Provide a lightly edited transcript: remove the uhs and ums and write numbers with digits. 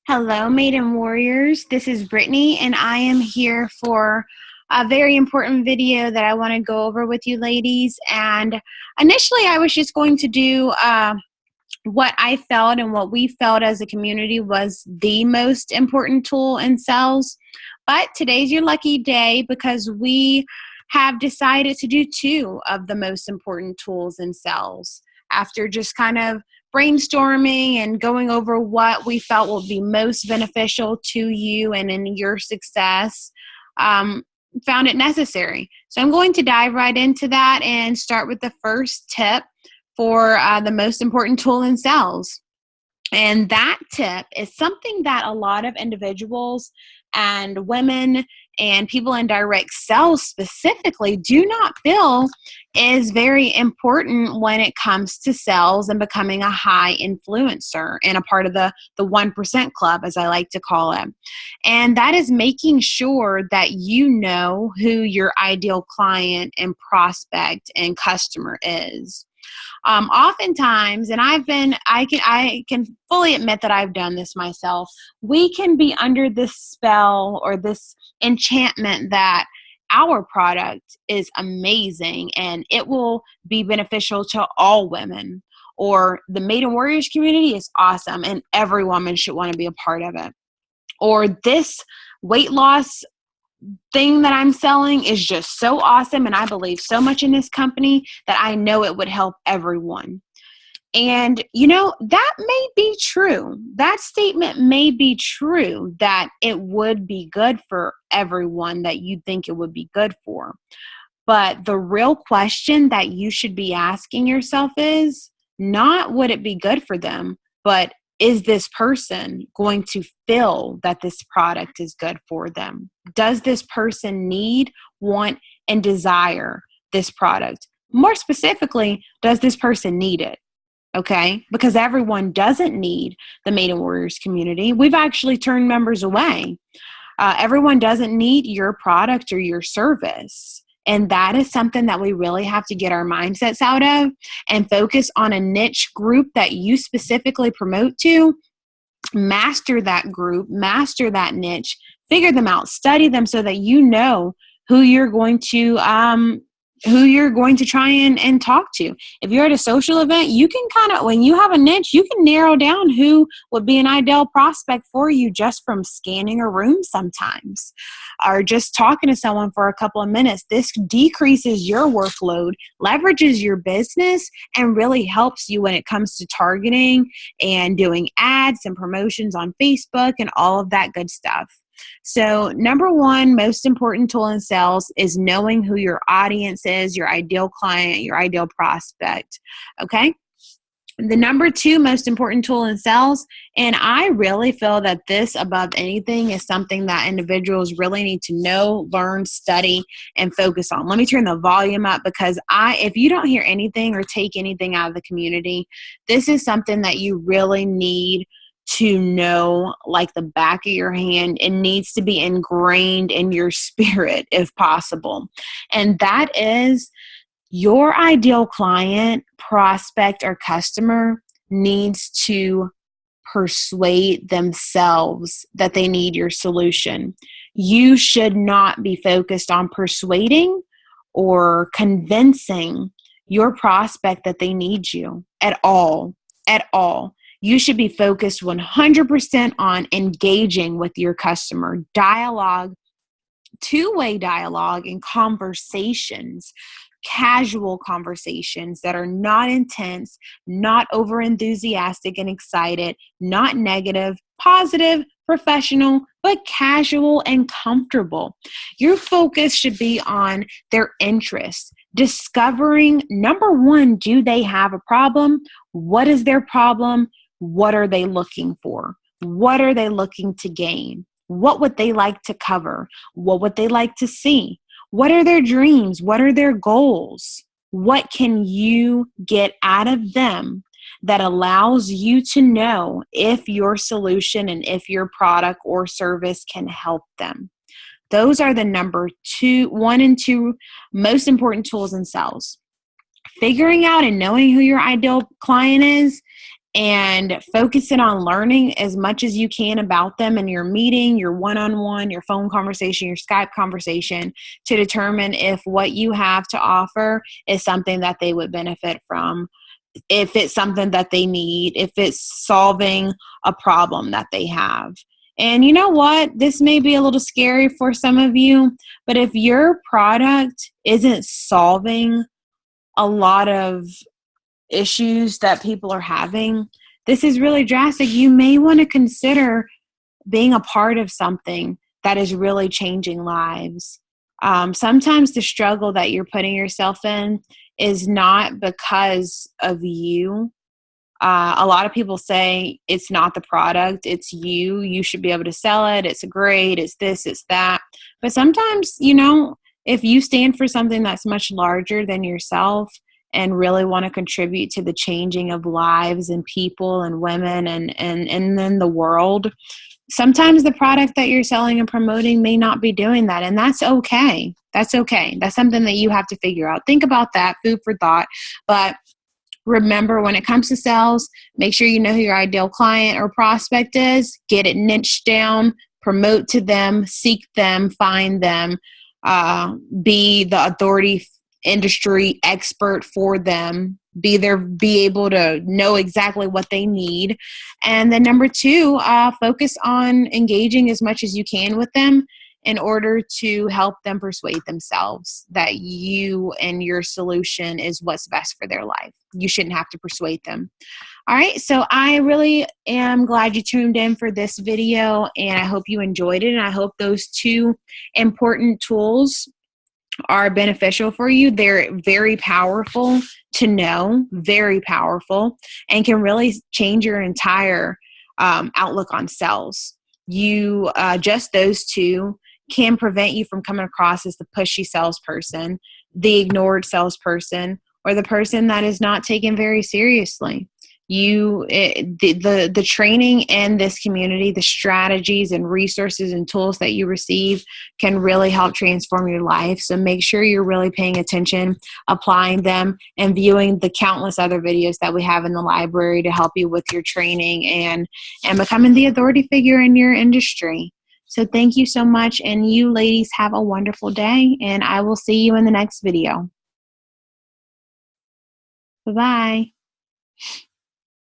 Hello, Maiden Warriors. This is Brittany, and I am here for a very important video that I want to go over with you ladies. And initially, I was just going to do what I felt and what we felt as a community was the most important tool in sales. But today's your lucky day because we have decided to do two of the most important tools in sales after just kind of brainstorming and going over what we felt will be most beneficial to you and in your success. Found it necessary. So I'm going to dive right into that and start with the first tip for the most important tool in sales. And that tip is something that a lot of individuals and women and people in direct sales specifically do not feel is very important when it comes to sales and becoming a high influencer and a part of the 1% club, as I like to call it. And that is making sure that you know who your ideal client and prospect and customer is. Oftentimes, and I can fully admit that I've done this myself, we can be under this spell or this enchantment that our product is amazing and it will be beneficial to all women, or the Maiden Warriors community is awesome and every woman should want to be a part of it, or this weight loss thing that I'm selling is just so awesome and I believe so much in this company that I know it would help everyone. And, that may be true. That statement may be true that it would be good for everyone that you think it would be good for. But the real question that you should be asking yourself is not would it be good for them, but is this person going to feel that this product is good for them? Does this person need, want, and desire this product? More specifically, does this person need it? Okay, because everyone doesn't need the Maiden Warriors community. We've actually turned members away. Everyone doesn't need your product or your service. And that is something that we really have to get our mindsets out of and focus on a niche group that you specifically promote to. Master that group, master that niche, figure them out, study them so that you know who you're going to try and talk to. If you're at a social event, you can when you have a niche, you can narrow down who would be an ideal prospect for you just from scanning a room sometimes, or just talking to someone for a couple of minutes. This decreases your workload, leverages your business, and really helps you when it comes to targeting and doing ads and promotions on Facebook and all of that good stuff. So number one, most important tool in sales is knowing who your audience is, your ideal client, your ideal prospect. Okay. The number two most important tool in sales, and I really feel that this above anything is something that individuals really need to know, learn, study, and focus on. Let me turn the volume up because if you don't hear anything or take anything out of the community, this is something that you really need to know like the back of your hand. It needs to be ingrained in your spirit if possible. And that is your ideal client, prospect, or customer needs to persuade themselves that they need your solution. You should not be focused on persuading or convincing your prospect that they need you at all. You should be focused 100% on engaging with your customer. Dialogue, two-way dialogue and conversations, casual conversations that are not intense, not over-enthusiastic and excited, not negative, positive, professional, but casual and comfortable. Your focus should be on their interests. Discovering, number one, do they have a problem? What is their problem? What are they looking for? What are they looking to gain? What would they like to cover? What would they like to see? What are their dreams? What are their goals? What can you get out of them that allows you to know if your solution and if your product or service can help them? Those are the number one and two most important tools in sales. Figuring out and knowing who your ideal client is and focusing on learning as much as you can about them in your meeting, your one-on-one, your phone conversation, your Skype conversation, to determine if what you have to offer is something that they would benefit from, if it's something that they need, if it's solving a problem that they have. And you know what? This may be a little scary for some of you, but if your product isn't solving a lot of issues that people are having, this is really drastic. You may want to consider being a part of something that is really changing lives. Sometimes the struggle that you're putting yourself in is not because of you. A lot of people say it's not the product, it's you. You should be able to sell it. It's great. It's this, it's that. But sometimes, if you stand for something that's much larger than yourself and really want to contribute to the changing of lives and people and women and then the world, sometimes the product that you're selling and promoting may not be doing that. And that's okay. That's okay. That's something that you have to figure out. Think about that, food for thought. But remember, when it comes to sales, make sure you know who your ideal client or prospect is. Get it niched down, promote to them, seek them, find them, be the authority industry expert for them, be able to know exactly what they need. And then number two, focus on engaging as much as you can with them in order to help them persuade themselves that you and your solution is what's best for their life. You shouldn't have to persuade them. All right, so I really am glad you tuned in for this video, and I hope you enjoyed it, and I hope those two important tools are beneficial for you. They're very powerful to know, very powerful, and can really change your entire outlook on sales. Just those two can prevent you from coming across as the pushy salesperson, the ignored salesperson, or the person that is not taken very seriously. The training in this community, the strategies and resources and tools that you receive can really help transform your life. So make sure you're really paying attention, applying them, and viewing the countless other videos that we have in the library to help you with your training and becoming the authority figure in your industry. So thank you so much, and you ladies have a wonderful day, and I will see you in the next video. Bye-bye.